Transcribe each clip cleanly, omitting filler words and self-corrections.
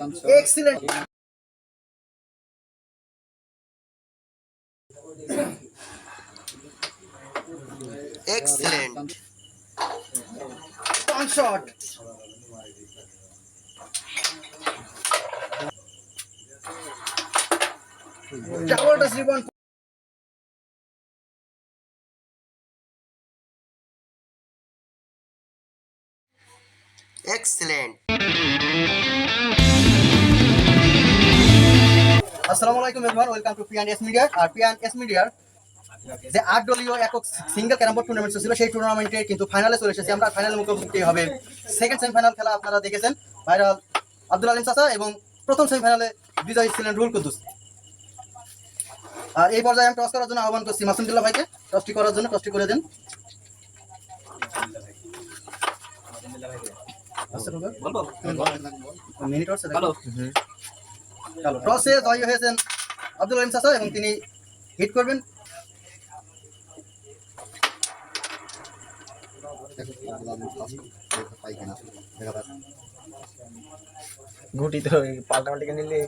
Excellent. Excellent. One shot. Double touch rebound. Excellent. আসসালামু আলাইকুম everyone, welcome to PNS media. আর পিএনএস মিডিয়ার যে 8 দলীয় একক সিঙ্গেল ক্যারাম বোর্ড টুর্নামেন্ট ছিল, সেই টুর্নামেন্টে কিন্তু ফাইনালে চলে এসেছি আমরা। ফাইনাল মুখোমুখি হবে সেকেন্ড সেমিফাইনাল খেলা, আপনারা দেখেছেন ভাইরাল আব্দুল আলিম চাচা, এবং প্রথম সেমিফাইনালে বিজয়ী ছিলেন রুহুল কুদ্দুস। আর এই পর্যায়ে আমি টস করার জন্য আহ্বান করছি মাসুমদুল্লাহ ভাইকে, টসটি করার জন্য। টসটি করে দেন। মিনিট হচ্ছে চলো। টসে জয়ী হয়েছেন আব্দুল আলিম চাচা এবং তিনি হিট করবেন। ঘুটি তো পাল্টাপাল্টিকে নিলে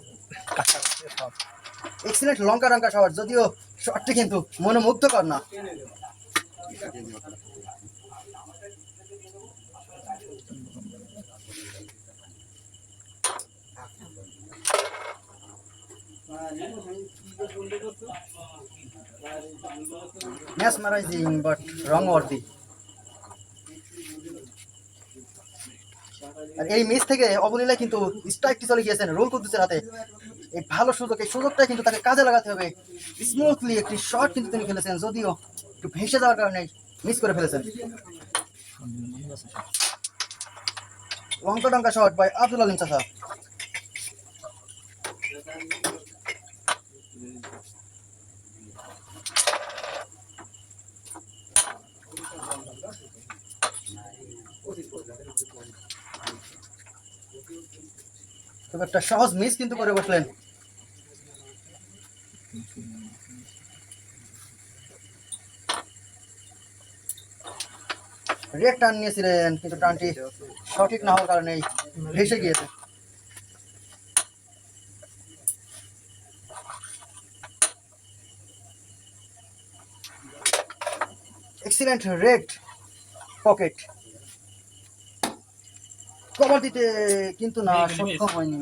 এক্সিলেন্ট লঙ্কা লঙ্কা শট, যদিও শটটি কিন্তু মনোমুগ্ধকর না। mesmerizing but wrong worthy। আর এই ম্যাচ থেকে অবলীলায় কিন্তু স্ট্রাইকটি চলে গিয়েছেন রুহুল কুদ্দুসের হাতে। এই ভালো সুযোগ, এই সুযোগটা কিন্তু তাকে কাজে লাগাতে হবে। স্মুথলি একটি শট কিন্তু তিনি খেলেছেন, যদিও একটু ভেসে যাওয়ার কারণে মিস করে ফেলেছেন। লঙ্কা টঙ্কা শট বাই আব্দুল আলিম চাচা। খুব একটা সহজ মিস কিন্তু করে বসলেন। রেড টার্ন নিয়েছিলেন, কিন্তু টার্নটি সঠিক না হওয়ার কারণে ভেসে গিয়েছে। এক্সিলেন্ট রেড পকেট, কভার দিতে কিন্তু না সক্ষম হয়নি।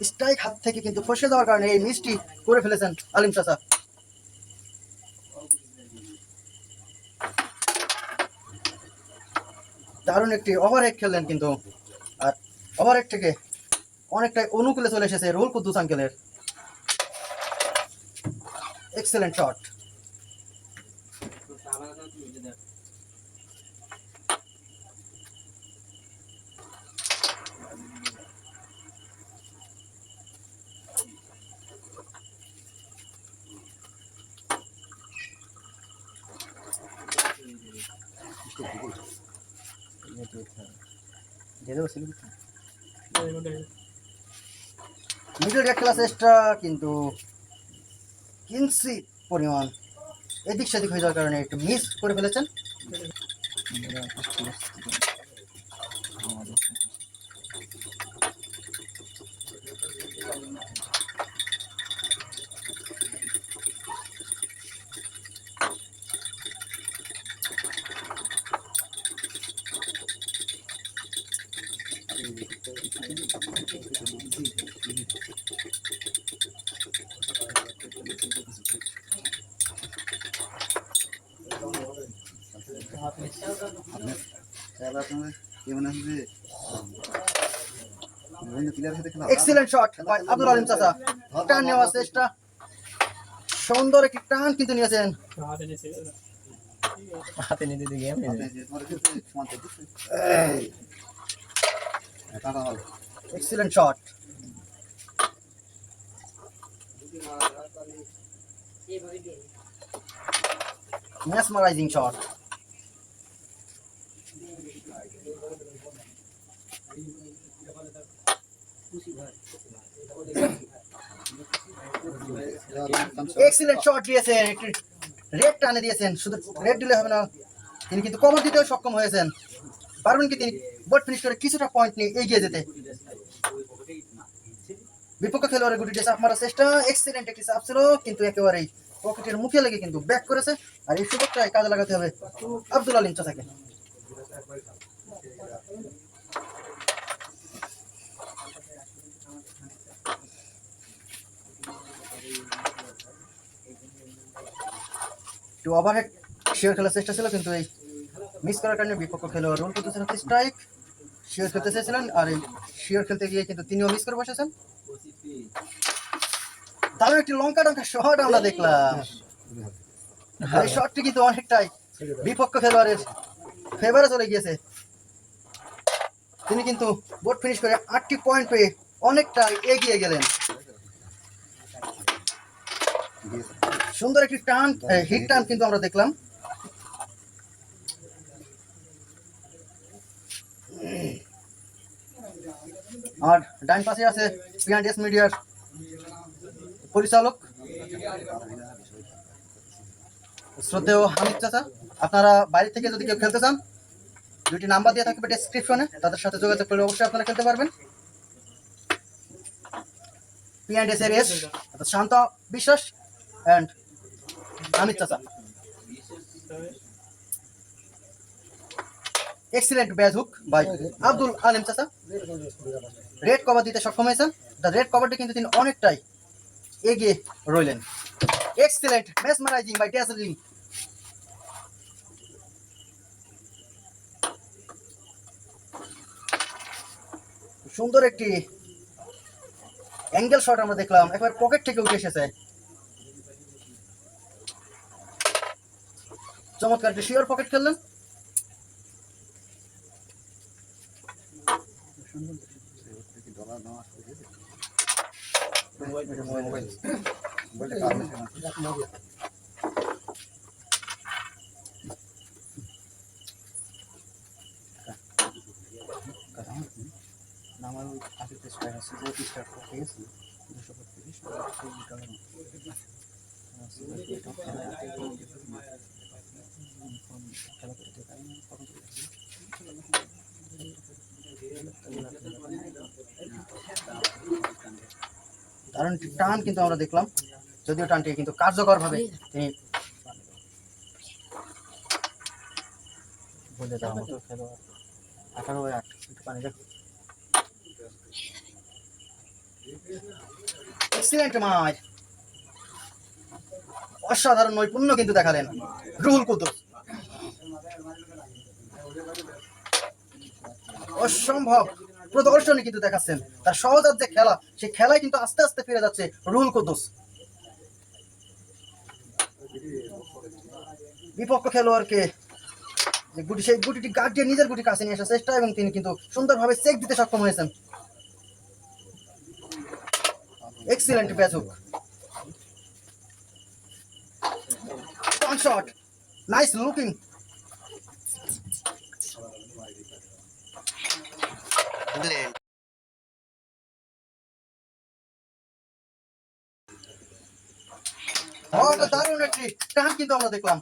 স্ট্রাইক হাত থেকে কিন্তু ফসে যাওয়ার কারণে এই মিসটি করে ফেলেছেন আলিম চাচা। দারুণ একটি ওভারহেড খেললেন কিন্তু, আর ওভারহেড থেকে অনেকটাই অনুকূলে চলে এসেছে রুহুল কুদ্দুস আঙ্কেলের। Excellent shot. মিডল রেড খেলা চেষ্টা, কিন্তু কিঞ্চিত পরিমাণ এদিক সেদিক হয়ে যাওয়ার কারণে একটু মিস করে ফেলেছেন। Excellent shot by Abdul Alim চাচা। টার্ন নেওয়ার চেষ্টা, সুন্দর একটি টার্ন কিন্তু নিয়েছেন। হাতে নিতে দিকে excellent shot. mesmerizing shot। Excellent shot দিয়েছে, একটি রেড টানে দিয়েছেন, শুধু রেড দিলে হবে না, তিনি কিন্তু কভার দিতেও সক্ষম হয়েছেন। পারবেন কি তিনি বোর্ড ফিনিশ করে কিছুটা পয়েন্ট নিয়ে এগিয়ে যেতে? বিপক্ষ খেলোয়াড়ের গুটিতে চাপ মারার চেষ্টা, এক্সিলেন্ট একটি চাপ ছিল, কিন্তু একেবারেই পকেটের মুখে লেগে কিন্তু ব্যাক করেছে। আর এই সুযোগটাই কাজে লাগাতে হবে আব্দুল আলিম চাচাকে। একটু ওভারহেড শেয়ার খেলার চেষ্টা ছিল, কিন্তু এই মিস করার কারণে বিপক্ষ খেলোয়াড় রোল করতেছেন স্ট্রাইক। শেয়ার খেলতে চেয়েছিলেন, আর এই শেয়ার খেলতে গিয়ে কিন্তু তিনিও মিস করে বসেছেন। তারও একটি লঙ্কা টঙ্কা শট আমরা দেখলাম, আর এই শটটি কিন্তু অনেকটাই বিপক্ষ খেলোয়াড়ের ফেভারে চলে গিয়েছে। তিনি কিন্তু বোর্ড ফিনিশ করে 8টি পয়েন্ট পেয়ে অনেকটা এগিয়ে গেলেন। সুন্দর একটি টার্ন, হিট টার্ন কিন্তু আমরা দেখলাম। আর ডাইন পাশে আছে পিএনএস মিডিয়ার পরিচালক শ্রদ্ধেয় হামিদ চাচা। আপনারা বাইরে থেকে যদি কেউ খেলতে চান, দুটি নাম্বার দিয়ে থাকবে ডেসক্রিপশনে, তাদের সাথে যোগাযোগ করলে অবশ্যই আপনারা খেলতে পারবেন। পিএনএস এর এস শান্ত বিশ্বাস এন্ড হামিদ চাচা। Excellent bazooka by Abdul Alim চাচা। রেড কভার দিতে সক্ষম হয়েছেন। রেড কভারটি কিন্তু তিনি অনেকটাই এগিয়ে রইলেন। Excellent mesmerizing by dazzling. সুন্দর একটি অ্যাঙ্গেল শট আমরা দেখলাম, একবার পকেট থেকে উঠে এসেছে। চমৎকার একটি শিওর পকেট খেললেন। দারুণ টান কিন্তু আমরা দেখলাম, যদিও টানটি কিন্তু কার্যকর ভাবে তিনি বলে দেওয়ার মতো খেলোয়াড়। 18/8 একটু পানি দেখ। এক্সিলেন্ট মার, অসাধারণ নৈপুণ্য কিন্তু দেখালেন রুহুল কুদ্দুস। অসম্ভব প্রদর্শনী কিন্তু দেখাচ্ছেন, তার সহজাত যে খেলা, সেই খেলায় কিন্তু আস্তে আস্তে ফিরে যাচ্ছে রুহুল কুদ্দুস। বিপক্ষ খেলোয়াড়কে গুটি, সেই গুটিটি গার্ড দিয়ে নিজের গুটি কাছে নিয়ে আসার চেষ্টা, এবং তিনি কিন্তু সুন্দরভাবে চেক দিতে সক্ষম হয়েছেন। Excellent bazooka shot, nice looking. দারুণ একটি টান কিন্তু আমরা দেখলাম।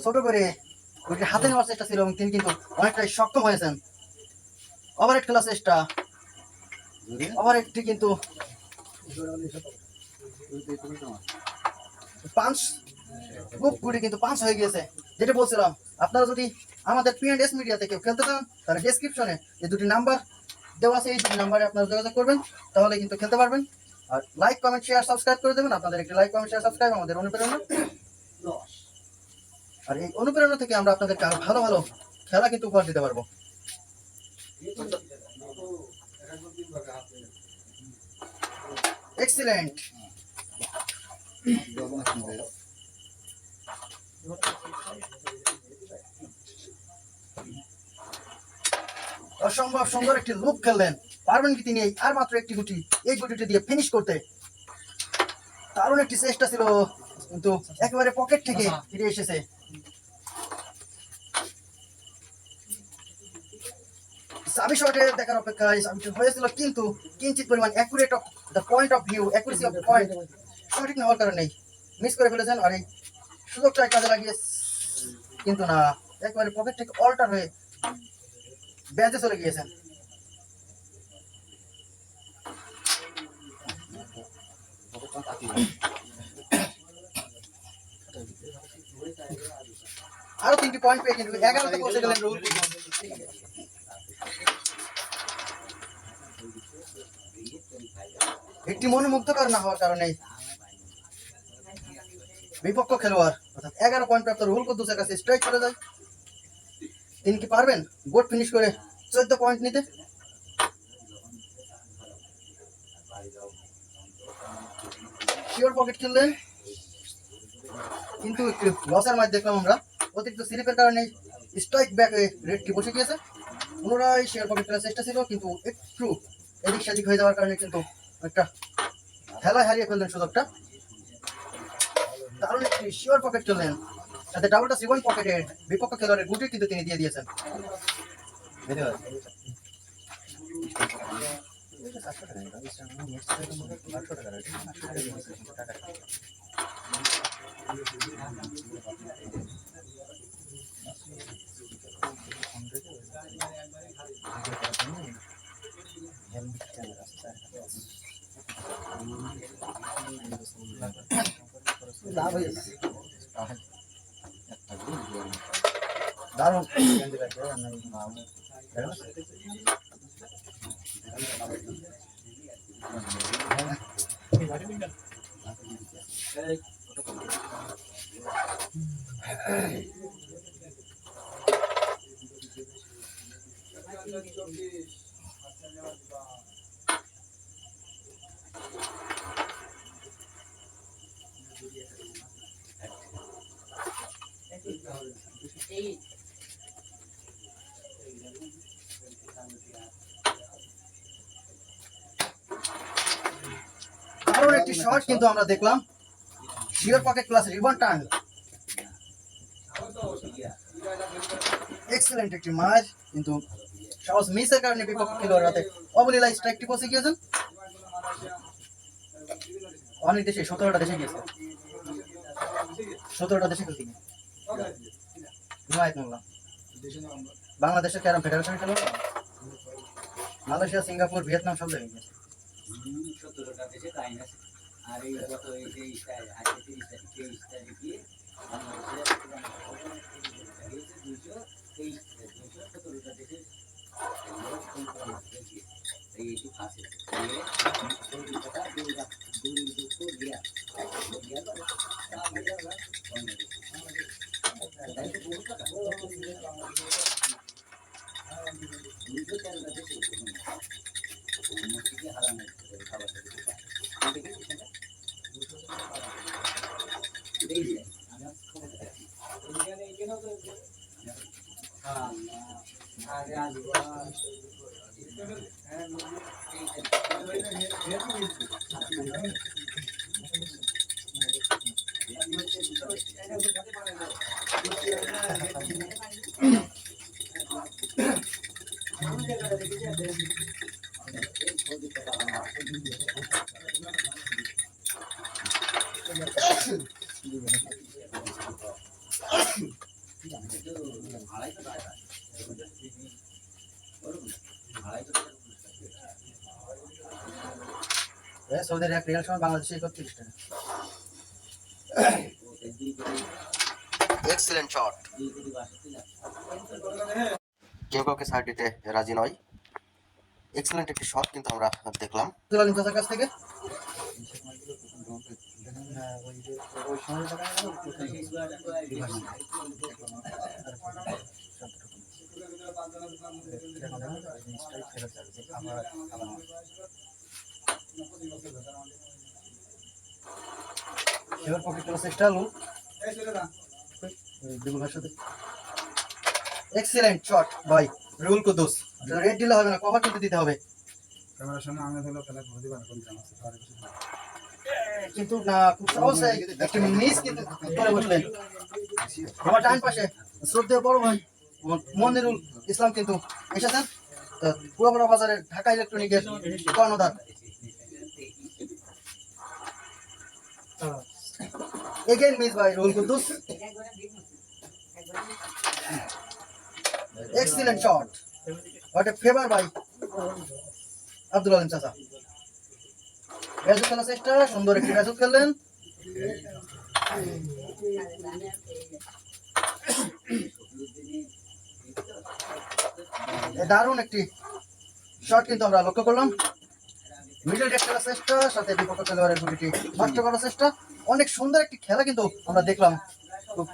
ছোট করে ওইটি হাতে নেওয়ার চেষ্টা ছিল, এবং তিনি কিন্তু অনেকটাই সক্ষম হয়েছেন। ওভারহেড খেলার চেষ্টা, ওভারহেডটি কিন্তু পাঁচ খুব গুটি কিন্তু পাঁচ হয়ে গিয়েছে। যেটা বলছিলাম, আপনারা যদি আমাদের পিএনএস মিডিয়া থেকে খেলতে চান, তাহলে ডেসক্রিপশনে যে দুটি নাম্বার দেওয়া আছে, এই দুটি নাম্বারে আপনারা যোগাযোগ করবেন, তাহলে কিন্তু খেলতে পারবেন। আর লাইক কমেন্ট শেয়ার সাবস্ক্রাইব করে দেবেন। আপনাদের একটি লাইক কমেন্ট শেয়ার সাবস্ক্রাইব আমাদের অনুপ্রেরণা, আর এই অনুপ্রেরণা থেকে আমরা আপনাদেরকে আরো ভালো ভালো খেলা কিন্তু উপহার দিতে পারবো। এক্সিলেন্ট, অসম্ভব সুন্দর একটি লুক খেললেন। পারবেন কি তিনি আর মাত্র একটি গুটি, এই গুটিটি দিয়ে ফিনিশ করতে? দারুণ একটি চেষ্টা ছিল, কিন্তু একেবারে পকেট থেকে ফিরে এসেছে। সাবি শটে দেখার অপেক্ষায় সাবি শট হয়েছিল, কিন্তু কিঞ্চিত পরিমাণ accurate of the point of view, accuracy of point সঠিক না হওয়ার কারণে মিস করে ফেলেছেন। আর এই সুযোগটা কাজে লাগিয়ে কিন্তু না, একবারে পকেট থেকে অল্টার হয়ে ব্যাচে চলে গিয়েছেন। আরো 3টি পয়েন্ট পেয়ে কিন্তু 11তে পৌঁছে গেলেন রুল। একটি মনোমুগ্ধকর না হওয়ার কারণে বিপক্ষ খেলোয়াড় অর্থাৎ 11 পয়েন্ট প্রাপ্ত রুহুল কুদ্দুসের কাছে স্ট্রাইক চলে যায়। তিনি কি পারবেন বোর্ড ফিনিশ করে 14 পয়েন্ট নিতে? শিওর পকেট খেললেন, কিন্তু একটু লসের ম্যাচ দেখলাম আমরা। অতিরিক্ত স্লিপের কারণে স্ট্রাইক ব্যাক রেডটি বসে গিয়েছে। পুনরায় শেয়ার পকেট খেলার চেষ্টা ছিল, কিন্তু একটু এদিক সেদিক হয়ে যাওয়ার কারণে কিন্তু একটা খেলায় হারিয়ে ফেললেন সুযোগটা। দারুণ একটি শিওর পকেট খেললেন, সাথে ডাবলটা 7 পকেটের বিপক্ষ খেলোয়াড়ের গুটি কিন্তু তিনি দিয়ে দিয়েছেন। দারুণ দারুণ একটি শট কিন্তু আমরা দেখলাম। Sure pocket plus ribbon turn, excellent একটি ম্যাচ, কিন্তু সহজ মিসের কারণে বিপক্ষ খেলোয়াড়ের হাতে অবলীলা স্ট্রাইকটি পৌঁছে গিয়েছেন। অনেক দেশে 17টা দেশে গিয়েছে, 17টা দেশে খেলতে গিয়ে বাংলাদেশের ক্যারাম ফেডারেশন খেলোয়াড়, মালয়েশিয়া, সিঙ্গাপুর, ভিয়েতনাম সব জায়গায় গিয়েছে। 17টা দেশে তাই না, আর এই গত এই যে 30 তারিখ গিয়ে সৌদি আরব রিয়াল সময় বাংলাদেশে 31 টাকা। এক্সেলেন্ট শট, কেউ কাউকে সাইড দিতে রাজি নয়। এক্সেলেন্ট একটি শট কিন্তু আমরা দেখলাম তুলালিম চাচার কাছ থেকে। এবার pocket class extra look, excellent shot by Ruhul Quddus. Red দিলে হবে না, কভার কিন্তু দিতে হবে। ক্যামেরার সামনে আমি হলো খেলা করে দিবা না, কিন্তু না, খুব সহজে একটি মিস কিন্তু করে বসলেন। আমার ডান পাশে শ্রদ্ধেয় বড় ভাই মনিরুল ইসলাম কিন্তু এসেছেন। তো পুরোনো বাজারের ঢাকা ইলেকট্রনিকের কর্ণধার। Again miss by Ruhul Kuddus. Excellent shot, what a favour by Abdul Alim চাচা। ব্যাজুক খেলার চেষ্টা, সুন্দর একটি ব্যাজুক খেললেন। দারুণ একটি শট কিন্তু আমরা লক্ষ্য করলাম। মিডল ডেট খেলার চেষ্টা, সাথে বিপক্ষ খেলোয়াড়ের গুটিটি নষ্ট করার চেষ্টা। অনেক সুন্দর একটি খেলা কিন্তু আমরা দেখলাম। খুব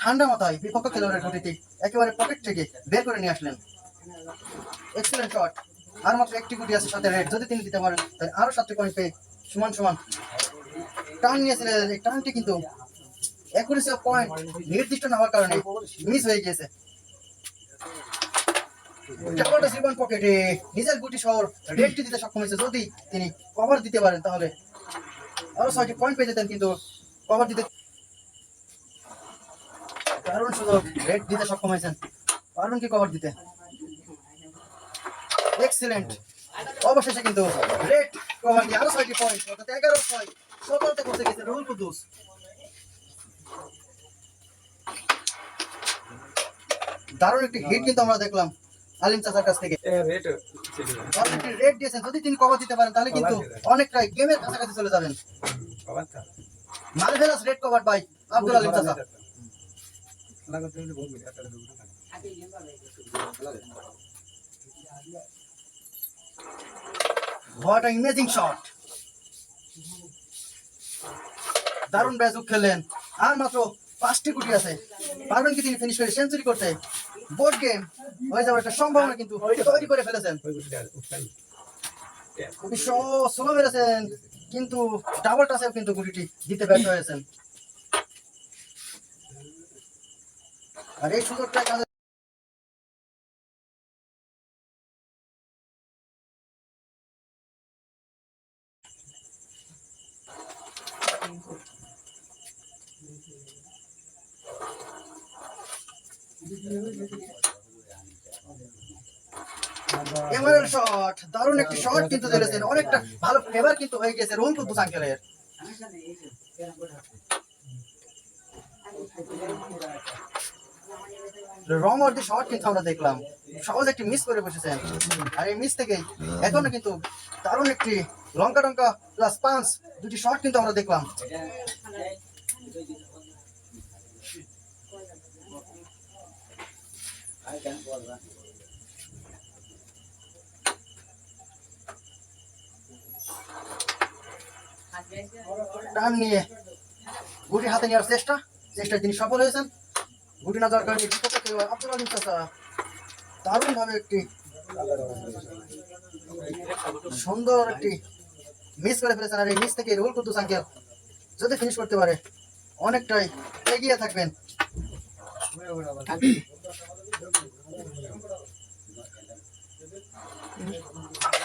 ঠান্ডা মাথায় বিপক্ষ খেলোয়াড়ের গুটিটি একেবারে পকেট থেকে বের করে নিয়ে আসলেন। Excellent shot. আর মাত্র একটি গুটি আছে সাথে রেড, যদি তিনি দিতে পারেন তাই আরো 7টি পয়েন্ট পেয়ে সমান সমান। টান নিয়েছিলেন, এই টানটি কিন্তু অ্যাকুরেসি অফ পয়েন্ট নির্দিষ্ট না হওয়ার কারণে মিস হয়ে গিয়েছে। পকেটে নিজের গুটি শহর রেডটি দিতে সক্ষম হয়েছে। যদি তিনি কভার দিতে পারেন তাহলে আরো 6টি পয়েন্ট পেয়ে যেতেন, কিন্তু কভার দিতে দারুণ সুযোগ, রেড দিতে সক্ষম হয়েছেন। পারবেন কি কভার দিতে? এক্সিলেন্ট। অবশেষে কিন্তু রেড কভার দিয়ে আরো 6টি পয়েন্ট, অর্থাৎ 11-6 সকলতে পৌঁছে গেছে রুহুল কুদ্দুস। দারুণ একটি হিট কিন্তু আমরা দেখলাম আলিম চাচার কাছ থেকে। রেড দিয়েছেন, যদি তিনি কভার দিতে পারেন তাহলে কিন্তু অনেকটাই গেমের কাছাকাছি চলে যাবেন। Marvellous red cover by Abdul Alim চাচা। What a amazing shot. দারুণ ব্যাজুক খেললেন। আর মাত্র 5টি গুটি আছে, পারবেন কি তিনি ফিনিশ করে সেঞ্চুরি করতে? বোর্ড গেম হয়ে যাওয়ার একটা সম্ভাবনা কিন্তু তৈরি করে ফেলেছেন। খুবই স্লো মেরেছেন, কিন্তু ডাবল টাচেও কিন্তু গুটিটি দিতে ব্যর্থ হয়েছেন। আর এই সুযোগটা কাজে এমআরএল শট, দারুণ একটি শট কিন্তু দিয়েছেন। অনেকটা ভালো ফেভার কিন্তু হয়ে গেছে রুহুল কুদ্দুস আঙ্কেলের। রং অর দি শট কিন্তু আমরা দেখলাম, সহজ একটি মিস করে বসেছেন। আর এই মিস থেকে এখনো কিন্তু দারুণ একটি লঙ্কা টঙ্কা প্লাস পাঁচ, দুটি শট কিন্তু আমরা দেখলাম। টান নিয়ে গুটি হাতে নেওয়ার চেষ্টায় তিনি সফল হয়েছেন। গুটি না যাওয়ার কারণে বিপক্ষে খেলোয়াড় আব্দুল আলিম চাচা দারুণ ভাবে একটি সুন্দর একটি মিস করে ফেলেছেন। আর এই মিস থেকে রুহুল কুদ্দুস আঙ্কেল যদি ফিনিশ করতে পারে অনেকটাই এগিয়ে থাকবেন।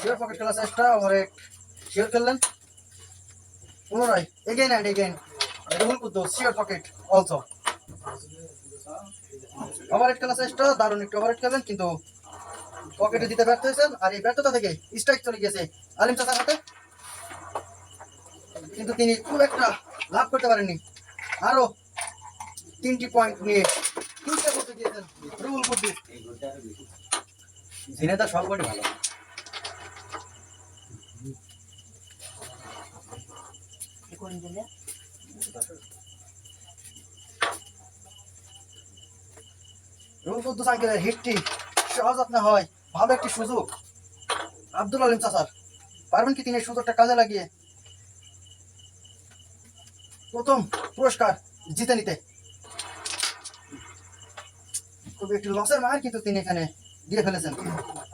শিওর পকেট খেলার চেষ্টা, ওভারে শিওর খেললেন পুনরায়। Again and again Ruhul Quddus sure pocket also. Overhead খেলার চেষ্টা, দারুণ একটু ওভারহেড খেলেন, কিন্তু পকেটে দিতে ব্যর্থ হয়েছেন। আর এই ব্যর্থতা থেকে স্ট্রাইক চলে গেছে আলিম চাচার হাতে, কিন্তু তিনি খুব একটা লাভ করতে পারেননি। আরো 3টি পয়েন্ট নিয়ে 3টে করতে দিয়েছেন রুহুল কুদ্দুস। ঝিনেদা সব করে ভালো। রুহুল কুদ্দুস আঙ্কেলের হিটটি সহজ আপনা হয়, ভালো একটি সুযোগ আব্দুল আলিম চাচার। পারবেন কি তিনি সুযোগটা কাজে লাগিয়ে প্রথম পুরস্কার জিতে নিতে? খুবই একটি লসের মার কিন্তু তিনি এখানে দিয়ে ফেলেছেন।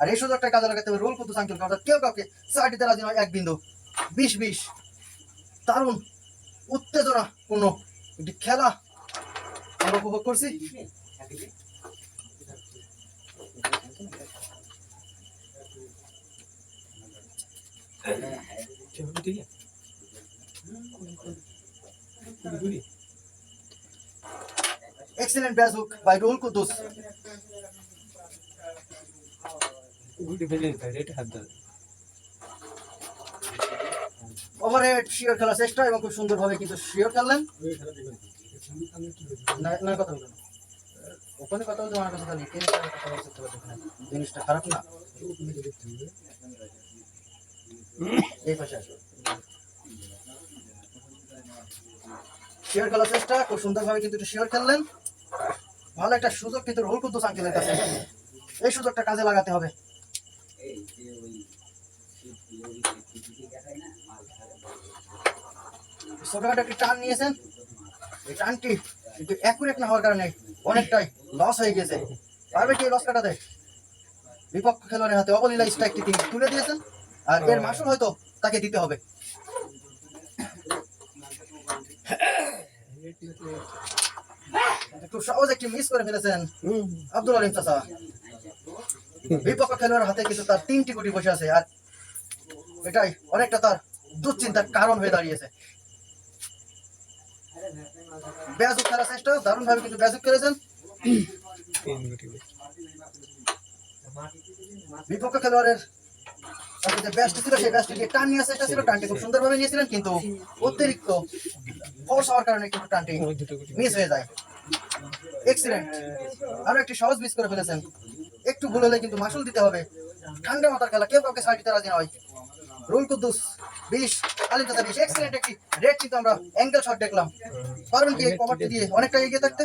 আর এই সুযোগটা কাজে লাগাতে হবে রুহুল কুদ্দুস আঙ্কেলকে, অর্থাৎ কেউ কাউকে সাইড দিতে রাজি নয়। 1 বিন্দু 20-20 দারুণ উত্তেজনাপূর্ণ একটি খেলা আমরা উপভোগ করছি। Excellent bazook by Rohul Kudus. গুটি ফেলে দিতে হয়, এটা হাত ধরে। ওভারহেড শিওর খেলার চেষ্টা এবং খুব সুন্দরভাবে কিন্তু শিওর খেললেন। না না, কথা বলুন, ওখানে কথা বলতে আমার কাছে খালি কে কথা বলছে, তো ওখানে জিনিসটা খারাপ না। এই পাশে আসো। শিওর খেলার চেষ্টা, খুব সুন্দরভাবে কিন্তু শিওর খেললেন। ভালো একটা সুযোগ কিন্তু রুহুল কুদ্দুস আঙ্কেলের কাছে, এই সুযোগটা কাজে লাগাতে হবে। এই যে ওই টিভি দেখায় না মাল ছাড়ে ছোটখাটো একটি টান নিয়েছেন, এই টানটি কিন্তু অ্যাকুরেট না হওয়ার কারণে অনেকটাই লস হয়ে গেছে। পারবে কি লস কাটাতে? বিপক্ষ খেলোয়াড়ের হাতে অবলীলা স্ট্রাইকটি তিনি তুলে দিয়েছেন, আর এর মাসুল হয়তো তাকে দিতে হবে। খুব সহজ একটি মিস করে ফেলেছেন আব্দুল আলিম চাচা। বিপক্ষ খেলোয়াড়ের হাতে কিন্তু তার 3টি গুটি বসে আছে, আর এটাই অনেকটা তার দুশ্চিন্তার কারণ হয়ে দাঁড়িয়েছে। বেয়াজুক খেলার চেষ্টা, দারুণ ভাবে কিন্তু বেয়াজুক খেলেছেন। 3 গুটি। বিপক্ষ খেলোয়াড়ের সাথে যে ব্যাসটি ছিল সেই ব্যাসটি টান নিয়ে চেষ্টা ছিল, টানটি খুব সুন্দরভাবে নিয়েছিলেন, কিন্তু অতিরিক্ত ফোর্স হওয়ার কারণে কিন্তু টানটি মিস হয়ে যায়। এক্সিলেন্ট, আরো একটি সহজ মিস করে ফেলেছেন। একটু ভুল হলে কিন্তু মাসুল দিতে হবে। ঠান্ডা মাথার খেলা, কেউ কাউকে ছাড় দিতে রাজি নয়। রুহুল কুদ্দুস 20, আলিম চাচা 20। এক্সিলেন্ট একটি রেড কিন্তু আমরা অ্যাঙ্গেল শট দেখলাম। পারবেন কি এই কভারটি দিয়ে অনেকটা এগিয়ে থাকতে?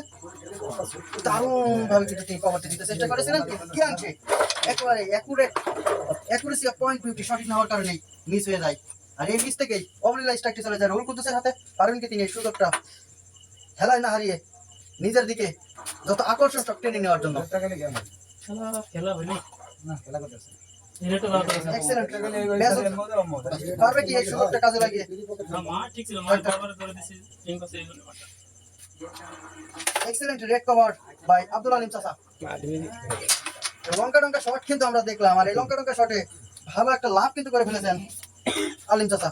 দারুণ ভাবে কিন্তু তিনি কভারটি দিতে চেষ্টা করেছিলেন, কিন্তু কি আনছে একেবারে অ্যাকুরেসি অফ পয়েন্ট বিউটি সঠিক না হওয়ার কারণে মিস হয়ে যায়। আর এই মিস থেকেই অবলীলা স্ট্রাইকটি চলে যায় রুহুল কুদ্দুসের হাতে। পারবেন কি তিনি এই সুযোগটা খেলায় না হারিয়ে নিজের দিকে যত আকর্ষণ সব টেনে নেওয়ার জন্য? Excellent. পারবে কি এই সুযোগটা কাজে লাগিয়ে? Excellent red cover by Abdul Alim চাচা। লঙ্কা টঙ্কা শট কিন্তু আমরা দেখলাম, আর এই লঙ্কা টঙ্কা শটে ভালো একটা লাভ কিন্তু করে ফেলেছেন আলিম চাচা।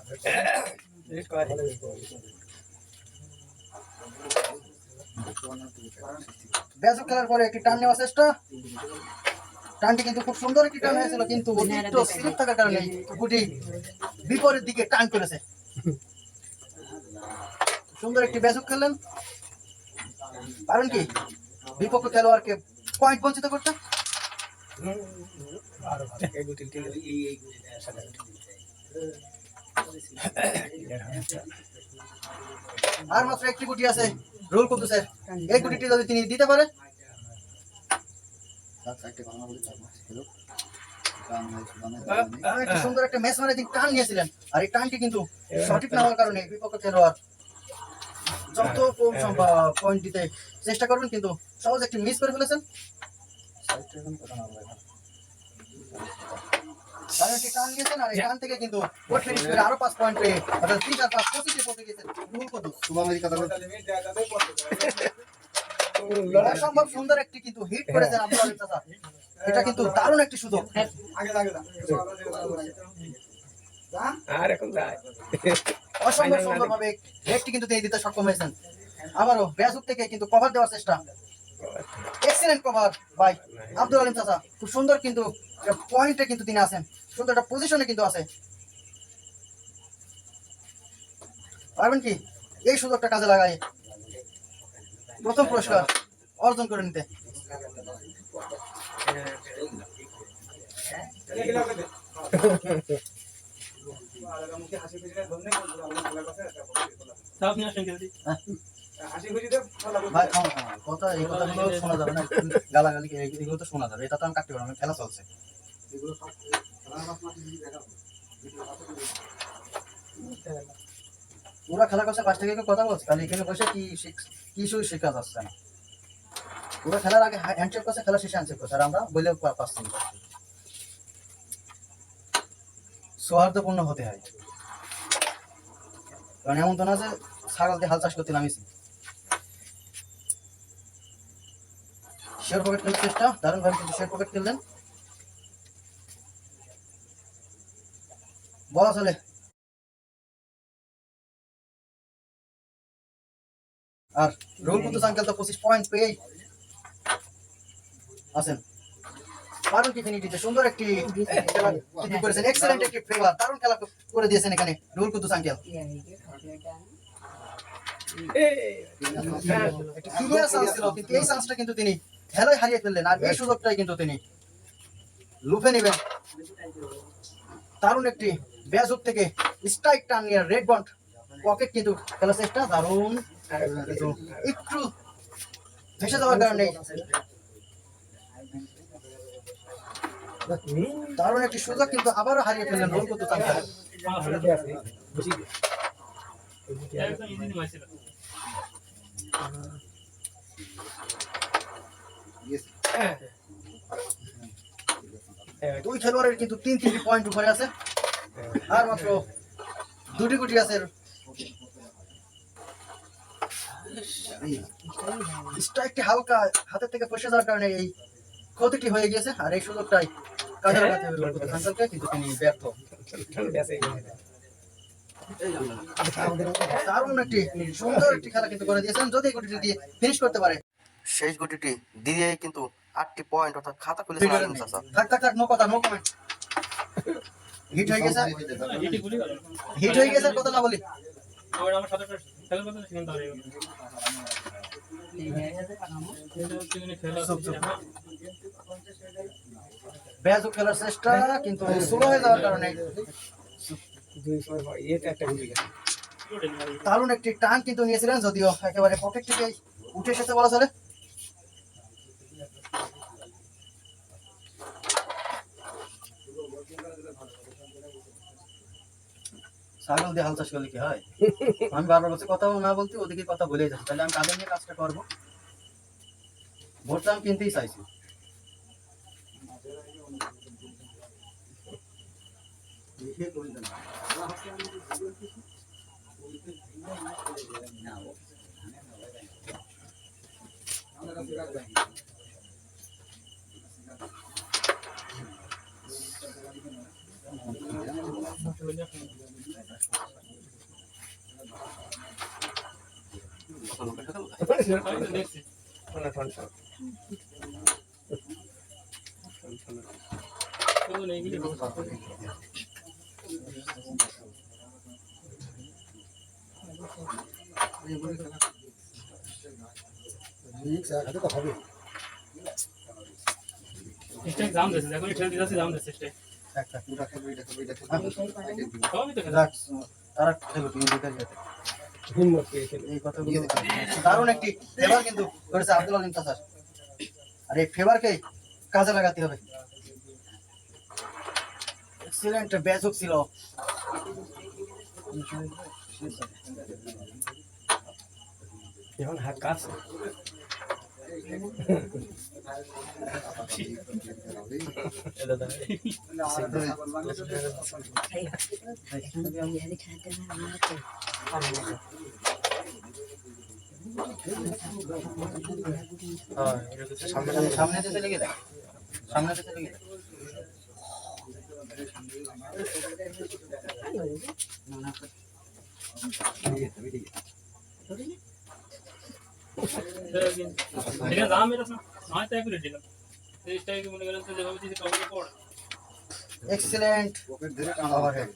বেজক খেলার পরে একটি টান নেওয়ার চেষ্টা, টানটি কিন্তু খুব সুন্দর একটি টান হয়েছিল, কিন্তু একটু স্লিপ থাকার কারণে গুটি বিপরীত দিকে টান করেছে। সুন্দর একটি বেজক খেললেন, কারণ কি বিপক্ষ খেলোয়াড়কে পয়েন্ট বঞ্চিত করতে। আর মাত্র একটি গুটি আছে রুহুল কুদ্দুসের, এই গুটিটি যদি তিনি দিতে পারে। একটা সুন্দর একটা ম্যাচ মানে তিনি টান নিয়েছিলেন, আর এই টানটি কিন্তু সঠিক না হওয়ার কারণে বিপক্ষ খেলোয়াড় যত কম সম্ভব পয়েন্ট দিতে চেষ্টা করবেন, কিন্তু সহজ একটি মিস করে ফেলেছেন। টান নিয়েছেন, আর এই টান থেকে কিন্তু আরো 5 পয়েন্ট পেয়ে অর্থাৎ 30 আর 5 25 পৌঁছে গেছেন রুহুল কুদ্দুস। অসম্ভব সুন্দর একটি কিন্তু হিট করেছেন আব্দুল আলিম চাচা। এটা কিন্তু দারুণ একটি সুযোগ। আর এখন যায় অসম্ভব সুন্দরভাবে রেডটি কিন্তু তিনি দিতে সক্ষম হয়েছেন। আবারও বেয়াজুক থেকে কিন্তু কভার দেওয়ার চেষ্টা। Excellent cover by Abdul Alim চাচা। খুব সুন্দর কিন্তু পয়েন্টে কিন্তু তিনি আছেন, সুন্দর একটা পজিশনে কিন্তু আছে। পারবেন কি এই সুযোগটা কাজে লাগায় প্রথম পুরস্কার অর্জন করে নিতে? ভাই কথা এই কথাগুলো শোনা যাবে না, গালাগালি এগুলো তো শোনা যাবে, এটা তো আমি কাটতে পারবো না, খেলা চলছে। পুরা খেলা করছে, 5 থেকে কথা বলছে, তাহলে এখানে বসে কিছুই শেখা যাচ্ছে না। পুরো খেলার আগে হ্যান্ডশেক করছে, খেলা শেষে হ্যান্ডশেক করছে, আর আমরা বলে পাচ্ছি না। সৌহার্দ্যপূর্ণ হতে হয়, কারণ এমন তো না যে ছাগল দিয়ে হাল চাষ করতে নামিয়েছি। শেয়ার পকেট খেলার চেষ্টা, দারুণ ভাবে কিন্তু শেয়ার পকেট খেললেন, বলা চলে। আর রুহুল কুদ্দুস আঙ্কেল তো 25 পয়েন্ট পেয়েই আছেন। দারুণ টিফিনিটিতে সুন্দর একটি খেলা কিন্তু করেছেন, এক্সেলেন্ট একটি ফেভার, দারুণ খেলা করে দিয়েছেন এখানে রুহুল কুদ্দুস আঙ্কেল। একটি ক্লিয়ার চান্স ছিল, কিন্তু এই চান্সটা কিন্তু তিনি খেলায় হারিয়ে ফেললেন, আর এই সুযোগটাই কিন্তু তিনি লুফে নেবেন। দারুণ একটি ব্যাজুক থেকে স্ট্রাইক টান নিয়ে রেড বন্ড পকেট কিন্তু খেলার চেষ্টা, দারুণ একটু ভেসে যাওয়ার কারণে দারুণ একটি সুযোগ কিন্তু আবারও হারিয়ে ফেললেন রুহুল কুদ্দুস আঙ্কেল। দুই খেলোয়াড়ের কিন্তু 3 পয়েন্ট উপরে আছে, আর মাত্র 2টি গুটি আছে। স্ট্রাইকটি হালকা হাতের থেকে ফসে যাওয়ার কারণে এই ক্ষতিটি হয়ে গিয়েছে, আর এই সুযোগটাই কাজে লাগাতে হবে রুহুল কুদ্দুস আঙ্কেলকে, কিন্তু তিনি ব্যর্থ। দারুণ একটি সুন্দর একটি খেলা কিন্তু করে দিয়েছেন, যদি এই গুটিটি দিয়ে ফিনিশ করতে পারে। শেষ গুটিটি দিয়ে কিন্তু 8টি পয়েন্ট অর্থাৎ খাতা খুলেছে আলম চাচা। থাক নো কথা, নো কমেন্ট। হিট হয়ে গেছে, হিট হয়ে গেছে, কথা না বলি। ব্যাজুক খেলার চেষ্টা কিন্তু স্লো হয়ে যাওয়ার কারণে দারুণ একটি টান কিন্তু নিয়েছিলেন, যদিও একেবারে পকেট থেকে উঠে এসেছে বলা চলে। ছাগল দিয়ে হাল চাষ করলে কি হয়? আমি বারবার বলছি কথা না বলতে, ওদিকে কথা বলেই যাচ্ছে, তাহলে আমি কাদের নিয়ে কাজটা করবো? ভোটটা আমি কিনতেই চাইছি। তারা খেলো তুমি বেকার যেতে। এই কথাগুলো দারুণ একটি ফেভার কিন্তু করেছে আব্দুল আলিম চাচা, আর এই ফেভারকে কাজে লাগাতে হবে। এক্সিলেন্ট ব্যাজক ছিল। এখন হাত কাছে সামনে চলে গেলে সামনে চলে গেলে excellent overhead.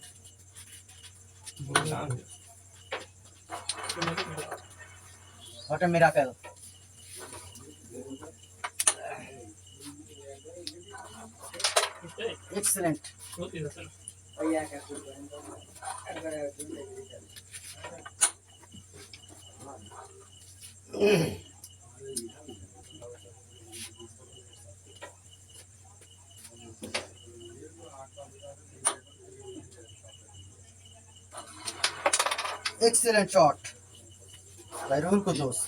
What a miracle. Excellent. Excellent shot by Rahul Kudus.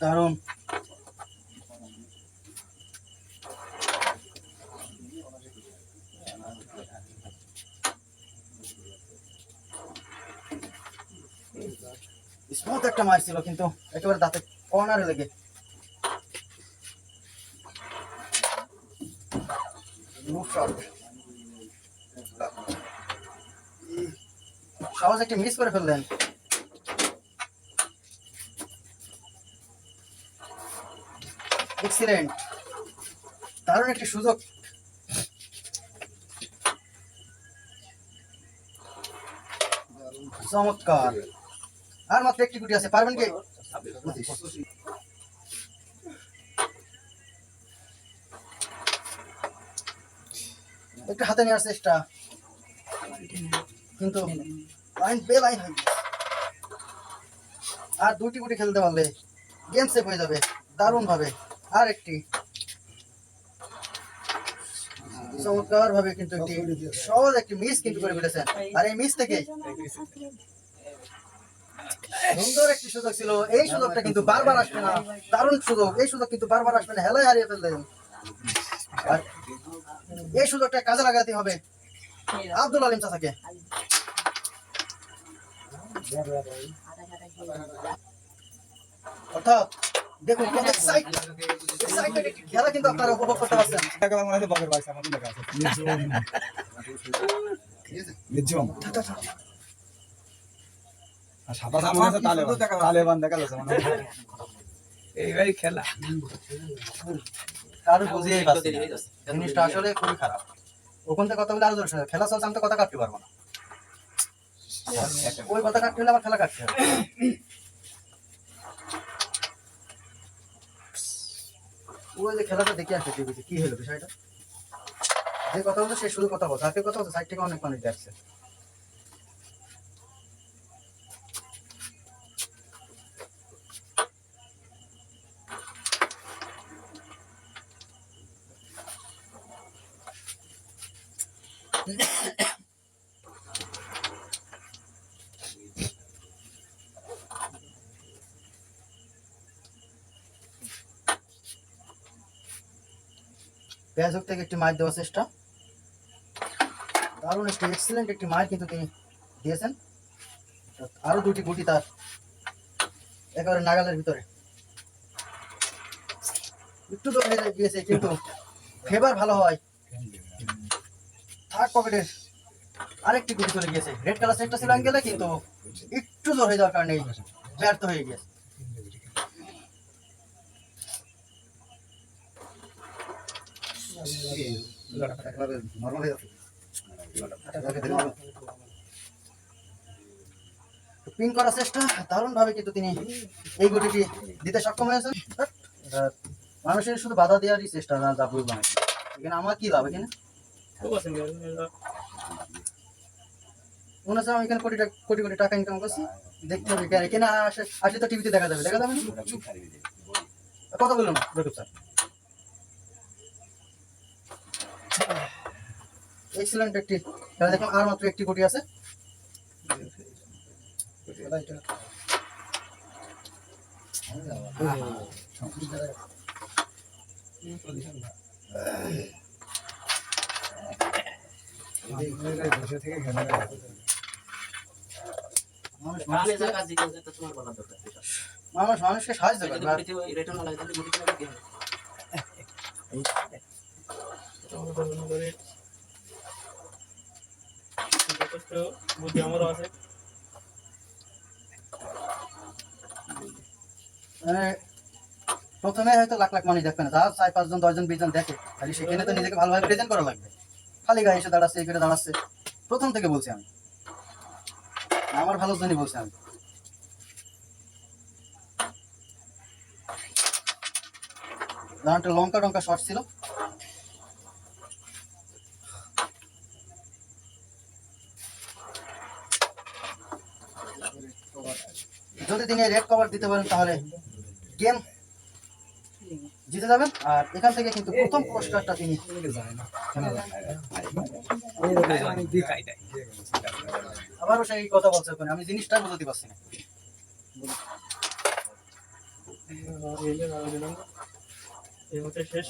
দারুণ। স্মুথ একটা মার ছিল, কিন্তু একেবারে দাঁতে কর্নারে লেগে সহজ একটি মিস করে ফেললেন। এক্সিলেন্ট, দারুণ একটি সুযোগ। চমৎকার, আর মাত্র একটি গুটি আছে, পারবেন কি? একটু হাতে নেওয়ার চেষ্টা, কিন্তু লাইন বে লাইন হয়ে গেছে। আর দুটি গুটি খেলতে পারলে গেম সেভ হয়ে যাবে দারুণ ভাবে। আর একটি চমৎকার ভাবে কিন্তু একটি সহজ একটি মিস কিন্তু করে ফেলেছেন। আর এই মিস থেকে সুন্দর একটি সুযোগ ছিল, এই সুযোগটা কিন্তু বারবার আসবে না। দারুণ সুযোগ, এই সুযোগ কিন্তু বারবার আসবে না, হেলায় হারিয়ে ফেললেন। আর এই সুযোগটা কাজে লাগাতে হবে আব্দুল আলিম চাচাকে। অর্থাৎ দেখুন কত excited একটি খেলা কিন্তু আপনারা উপভোগ করতে পারছেন। এইবারই খেলা। কারো বুঝিয়েই পাচ্ছি না। জিনিসটা আসলে খুবই খারাপ। ওখান থেকে কথা বলে আরো জোরে শোনাবে। খেলা চলছে, আমি তো কথা কাটতে পারবো না। ওই কথা কাটতে হলে আমার খেলা কাটতে হবে। ওই যে খেলাটা দেখে আসছে টিভিতে, কি হলো বিষয়টা? যে কথা বলছে সে শুধু কথা বলছে, আর কেউ কথা বলছে, সাইড থেকে অনেক মানুষ দেখছে। ফেসবুক থেকে একটি মার দেওয়ার চেষ্টা, দারুণ একটি এক্সিলেন্ট একটি মার কিন্তু তিনি দিয়েছেন। আরো দুটি গুটি তার একেবারে নাগালের ভিতরে, একটু তো হয়ে গিয়েছে, কিন্তু ফেভার ভালো হয়। থার্ড পকেটের আরেকটি গুটি চলে গিয়েছে। রেড কালার সেটটা ছিল অ্যাঙ্গেলে, কিন্তু একটু জোর হয়ে যাওয়ার কারণে ব্যর্থ হয়ে গিয়েছে। পিন করার চেষ্টা, দারুণ ভাবে কিন্তু তিনি এই গুটিটি দিতে সক্ষম হয়েছেন। মানুষের শুধু বাধা দেওয়ারই চেষ্টা, না যা বুঝলাম। এখানে আমার কি লাভ? এখানে মনে হচ্ছে আমি এখানে কোটি কোটি টাকা ইনকাম করছি, দেখতে হবে। এখানে আসলে তো টিভিতে দেখা যাবে, দেখা যাবে না। কথা বলুন দেখুন স্যার। এক্সিলেন্ট একটি খেলা দেখলাম, আর মাত্র একটি গুটি আছে। মানুষ মানুষকে সাহায্য করে। বুদ্ধি আমারও আছে। প্রথমে হয়তো লাখ লাখ মানুষ দেখবে না, তার 4-5 জন 10 জন 20 জন দেখে, তাহলে সেখানে তো নিজেকে ভালোভাবে প্রেজেন্ট করা লাগবে। খালি গায়ে এসে দাঁড়াচ্ছে, এই করে দাঁড়াচ্ছে। প্রথম থেকে বলছি আমি, আমার ভালোর জন্যই বলছি আমি। একটা লঙ্কা টঙ্কা শর্ট ছিল। যদি তিনি রেড কভার দিতে পারেন তাহলে গেম জিতে যাবেন। আর এখান থেকে কিন্তু প্রথম পুরস্কারটা তিনি আবারও সেই কথা বলছে, আমি জিনিসটা বুঝতে পারছি না। শেষ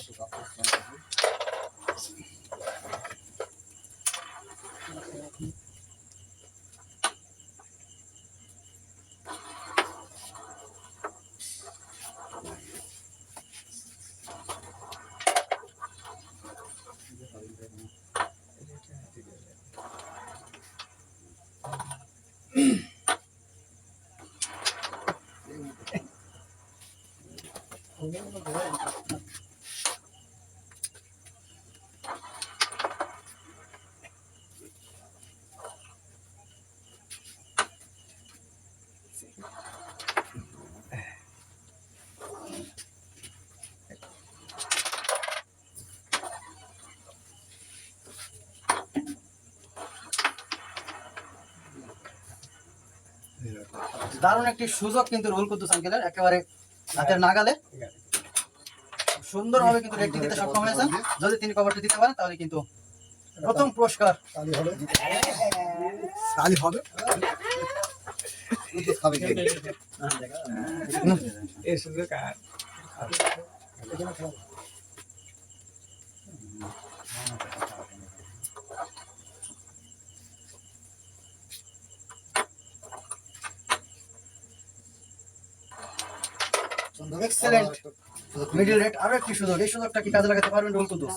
দারুণ একটি সুযোগ কিন্তু রুহুল কুদ্দুস আঙ্কেলের, একেবারে হাতের নাগালে সুন্দরভাবে কিন্তু রেডটি দিতে সক্ষম হয়েছেন। যদি তিনি কভারটি দিতে পারেন তাহলে কিন্তু প্রথম পুরস্কার তালি হবে এই সুযোগ আর এক্সেলেন্ট মিডল রেট, আরো একটি সুযোগ। এই সুযোগটা কি কাজে লাগাতে পারবেন রুহুল কুদ্দুস?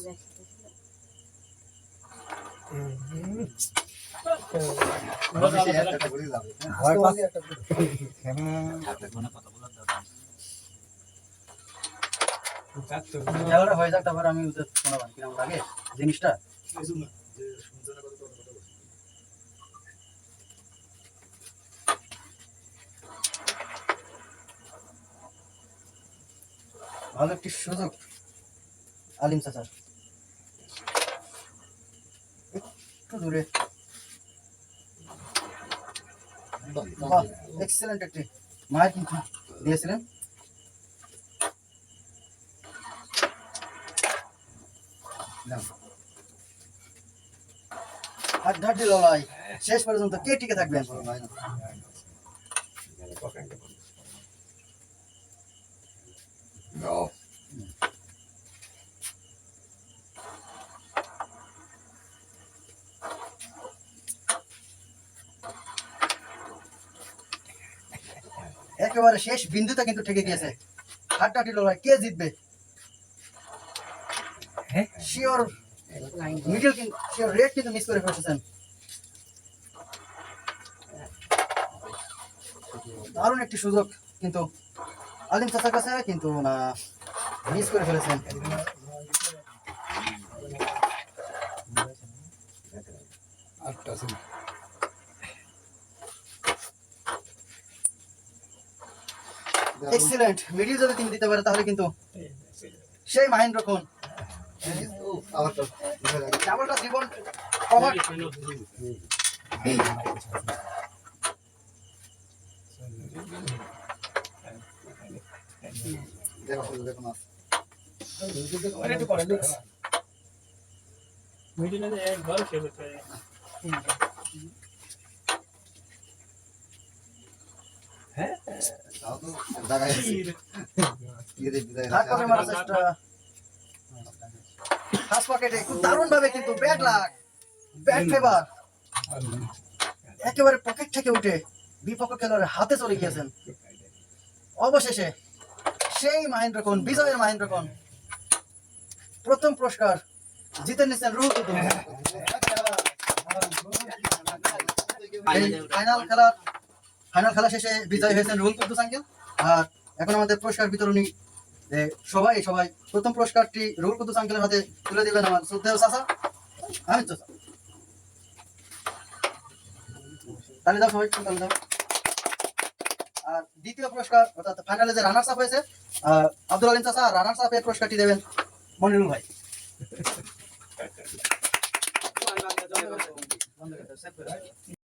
খেলাটা হয়ে যাক, তারপর আমি ওদের শোনাবান কিরকম লাগে জিনিসটা। ভালো একটি সুযোগ আলিম চাচার, একটু দূরে। বাহ, এক্সেলেন্ট একটি মায়ের কিন্তু দিয়েছিলেন। হাড্ডাহাড্ডি লড়াই, শেষ পর্যন্ত কে টিকে থাকবেন? একেবারে শেষ বিন্দুতে কিন্তু ঠেকে গিয়েছে। হাড্ডাহাড্ডি লড়াই, কে জিতবে? শিওর মিডল কিন্তু শিওর রেড কিন্তু মিস করে ফেলেছেন। দারুণ একটি সুযোগ কিন্তু আলিম চাচার কাছে, কিন্তু না, মিস করে ফেলেছেন। এক্সিলেন্ট মিডল যদি তিনি দিতে পারে তাহলে কিন্তু সেই মাহেন্দ্র খুন ডাবলটা জীবন কভার। মিডিলে একবার শেষ হচ্ছে। তারপরে মারার চেষ্টা, ফার্স্ট পকেটে খুব দারুণ ভাবে কিন্তু ব্যাড লাক, ব্যাড ফেভার, একেবারে পকেট থেকে উঠে বিপক্ষ খেলোয়াড়ের হাতে চলে গিয়েছেন। অবশেষে সেই মাহেন্দ্র খুন, বিজয়ের মাহেন্দ্র খুন প্রথম পুরস্কার জিতে নিচ্ছেন রুহুল কুদ্দুস। ফাইনাল খেলা শেষে বিজয় হয়েছেন রুহুল কুদ্দুস আঙ্কেল। আর এখন আমাদের পুরস্কার বিতরণী সবাই প্রথম পুরস্কারটি রুহুল কুদ্দুস আঙ্কেলের হাতে তুলে দিবেন আমার শ্রদ্ধেয় চাচা আমির চাচা। তাহলে দাও সবাই, তাহলে দাও। আর দ্বিতীয় পুরস্কার অর্থাৎ ফাইনালে যে রানার্স আপ হয়েছে আব্দুল আলিম চাচা, রানার্স আপের পুরস্কারটি দেবেন মনিরুল ভাই।